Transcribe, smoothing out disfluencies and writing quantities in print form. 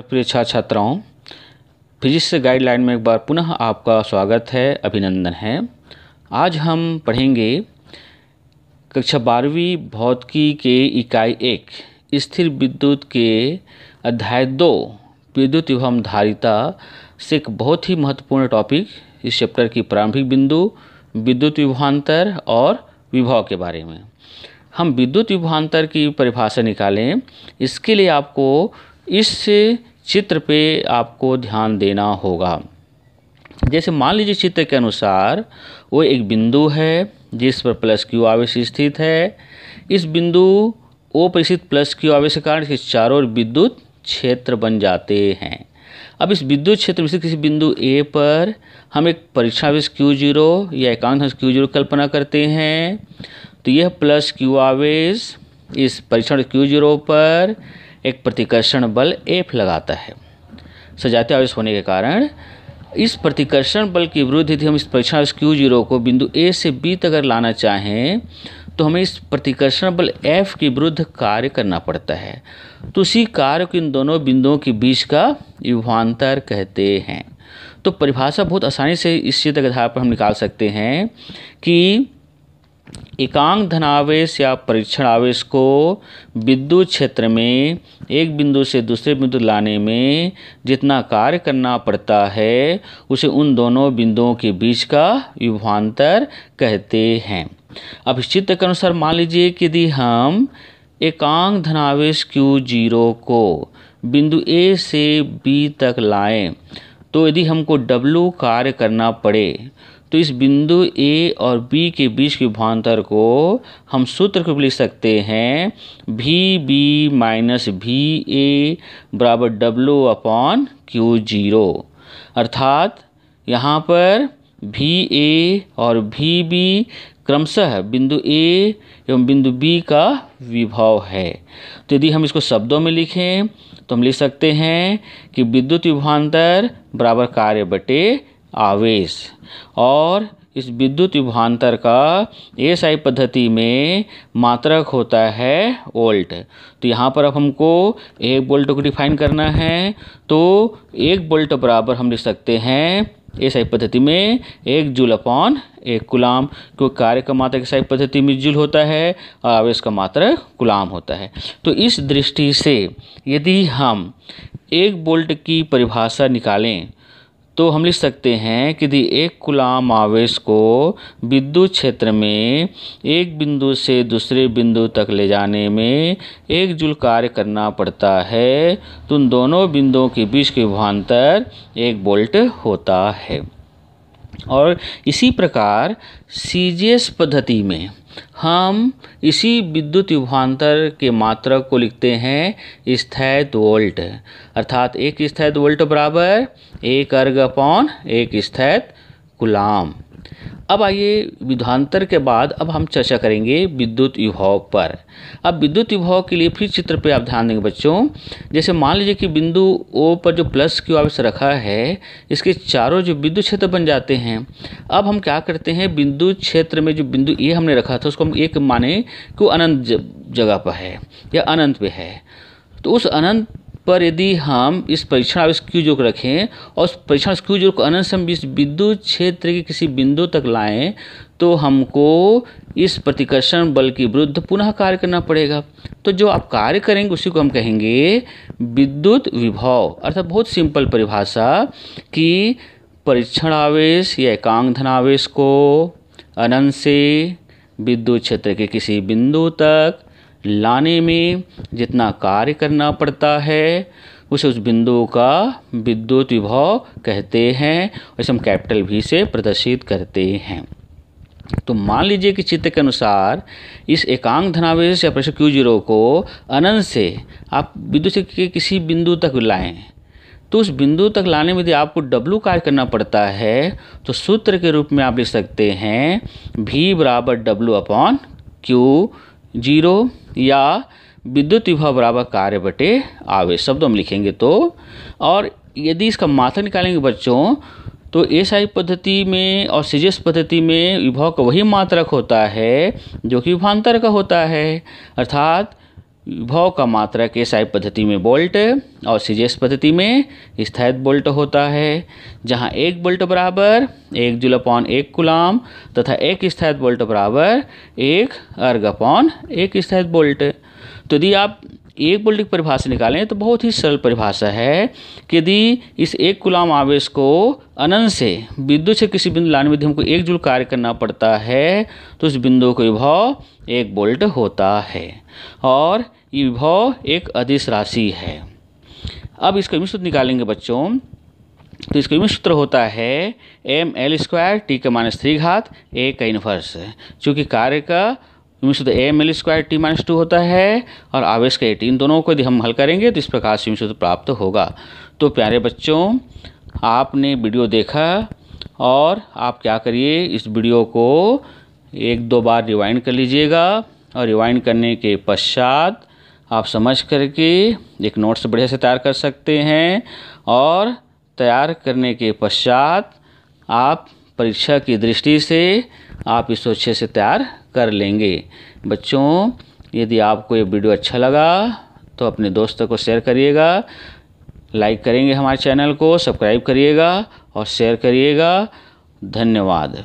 प्रिय छात्र छात्राओं, फिजिक्स गाइडलाइन में एक बार पुनः आपका स्वागत है, अभिनंदन है। आज हम पढ़ेंगे कक्षा 12वीं भौतिकी के इकाई 1 स्थिर विद्युत के अध्याय 2 विद्युत विभव धारिता से एक बहुत ही महत्वपूर्ण टॉपिक, इस चैप्टर की प्रारंभिक बिंदु, विद्युत विभवांतर और विभव के बारे में। हम विद्युत विभवांतर की परिभाषा निकालें, इसके लिए आपको इस चित्र पे आपको ध्यान देना होगा। जैसे मान लीजिए चित्र के अनुसार वो एक बिंदु है जिस पर प्लस क्यू आवेश स्थित है। इस बिंदु ओ पर स्थित प्लस क्यू आवेश के कारण इसके चारों ओर विद्युत क्षेत्र बन जाते हैं। अब इस विद्युत क्षेत्र में से किसी बिंदु ए पर हम एक परीक्षण आवेश Q0 या एकांक आवेश Q0 कल्पना करते हैं, तो यह प्लस क्यू आवेश इस परीक्षण Q0 पर एक प्रतिकर्षण बल F लगाता है। सजातीय आवेश होने के कारण इस प्रतिकर्षण बल के विरुद्ध यदि हम इस परीक्षण आवेश Q0 को बिंदु A से B तक अगर लाना चाहें तो हमें इस प्रतिकर्षण बल F के विरुद्ध कार्य करना पड़ता है। तो उसी कार्य को इन दोनों बिंदुओं के बीच का विभवांतर कहते हैं। तो परिभाषा बहुत आसानी से इस चित्र के आधार पर हम निकाल सकते हैं कि एकांक धनावेश या परीक्षण आवेश को विद्युत क्षेत्र में एक बिंदु से दूसरे बिंदु लाने में जितना कार्य करना पड़ता है उसे उन दोनों बिंदुओं के बीच का विभवांतर कहते हैं। अब इस चित्र के अनुसार मान लीजिए कि यदि हम एकांक धनावेश Q0 को बिंदु A से B तक लाएं, तो यदि हमको W कार्य करना पड़े तो इस बिंदु A और B के बीच के विभवांतर को हम सूत्र को लिख सकते हैं VB माइनस VA बराबर W/Q0। अर्थात यहाँ पर VA और VB क्रमशः बिंदु A एवं बिंदु B का विभव है। तो यदि हम इसको शब्दों में लिखें तो हम लिख सकते हैं कि विद्युत विभवांतर बराबर कार्य बटे आवेश, और इस विद्युत विभवांतर का एसआई पद्धति में मात्रक होता है वोल्ट। तो यहाँ पर अब हमको 1 वोल्ट को डिफाइन करना है, तो 1 वोल्ट बराबर हम लिख सकते हैं एसआई पद्धति में 1 जूल/1 कूलाम, क्योंकि कार्य का मात्रक एसआई पद्धति में जूल होता है और आवेश का मात्रक कूलाम होता है। तो इस दृष्टि से यदि हम 1 वोल्ट की परिभाषा निकालें तो हम लिख सकते हैं कि यदि 1 कूलाम आवेश को विद्युत क्षेत्र में एक बिंदु से दूसरे बिंदु तक ले जाने में 1 जूल कार्य करना पड़ता है, तो उन दोनों बिंदुओं के बीच के विभवांतर 1 वोल्ट होता है। और इसी प्रकार सीजीएस पद्धति में हम इसी विद्युत विभवांतर के मात्रक को लिखते हैं स्थैतिक वोल्ट, अर्थात 1 स्थैतिक वोल्ट बराबर 1 अर्ग/1 स्थैतिक कूलाम। अब आइए विभवांतर के बाद अब हम चर्चा करेंगे विद्युत विभव पर। अब विद्युत विभव के लिए फिर चित्र पे आप ध्यान देंगे बच्चों। जैसे मान लीजिए कि बिंदु O पर जो प्लस क्यू आवेश रखा है, इसके चारों जो विद्युत क्षेत्र बन जाते हैं। अब हम क्या करते हैं, विद्युत क्षेत्र में जो बिंदु A हमने रखा था उसको हम एक माने कि वो अनंत जगह पर है या अनंत पे है। तो उस अनंत पर यदि हम इस परीक्षण आवेश Q0 को रखें और उस परीक्षण आवेश Q0 को अनंत से हम इस विद्युत क्षेत्र के किसी बिंदु तक लाएं, तो हमको इस प्रतिकर्षण बल के विरुद्ध पुनः कार्य करना पड़ेगा। तो जो आप कार्य करेंगे उसी को हम कहेंगे विद्युत विभव। अर्थात बहुत सिंपल परिभाषा कि परीक्षण आवेश या एकांक धनावेश को अनंत से विद्युत क्षेत्र के किसी बिंदु तक लाने में जितना कार्य करना पड़ता है उसे उस बिंदु का विद्युत विभव कहते हैं, और इसे हम कैपिटल V से प्रदर्शित करते हैं। तो मान लीजिए कि चित्र के अनुसार इस एकांक धनावेश या परीक्षण Q0 को अनंत से आप विद्युत क्षेत्र के किसी बिंदु तक लाएं, तो उस बिंदु तक लाने में यदि आपको W कार्य करना पड़ता है तो सूत्र के रूप में आप लिख सकते हैं V बराबर W/Q0 या विद्युत विभव बराबर कार्य बटे आवेश, शब्दों में लिखेंगे तो। और यदि इसका मात्रक निकालेंगे बच्चों तो एसआई पद्धति में और सीजीएस पद्धति में विभव का वही मात्रक होता है जो कि विभवांतर का होता है, अर्थात विभव का मात्रक एसआई पद्धति में वोल्ट और सीजीएस पद्धति में स्थायित्व वोल्ट होता है, जहां 1 वोल्ट बराबर 1 जूल अपॉन 1 कूलाम तथा 1 स्थायित्व वोल्ट बराबर 1 अर्ग अपॉन 1 स्थायित्व वोल्ट। तो यदि आप 1 वोल्ट की परिभाषा निकालें तो बहुत ही सरल परिभाषा है कि यदि इस 1 कूलाम आवेश को अनंत से विद्युत से किसी बिंदु लाने में यदि हमको 1 जूल कार्य करना पड़ता है तो उस बिंदु का विभव 1 वोल्ट होता है और ये विभव एक अदिश राशि है। अब इसका यूनिट सूत्र निकालेंगे बच्चों, तो इसका यूनिट सूत्र होता है ml² t⁻³ A का इन्वर्स। चूँकि कार्य का यूनिट सूत्र ml² t-2 होता है और आवेश का 8, इन दोनों को यदि हम हल करेंगे तो इस प्रकार से यूनिट सूत्र प्राप्त होगा। तो प्यारे बच्चों, आपने वीडियो देखा और आप क्या करिए, इस वीडियो को 1-2 बार रिवाइंड कर लीजिएगा और रिवाइंड करने के पश्चात आप समझ करके एक नोट्स बढ़िया से तैयार कर सकते हैं और तैयार करने के पश्चात आप परीक्षा की दृष्टि से आप इसको अच्छे से तैयार कर लेंगे। बच्चों, यदि आपको ये वीडियो अच्छा लगा तो अपने दोस्तों को शेयर करिएगा, लाइक करेंगे हमारे चैनल को, सब्सक्राइब करिएगा और शेयर करिएगा। धन्यवाद।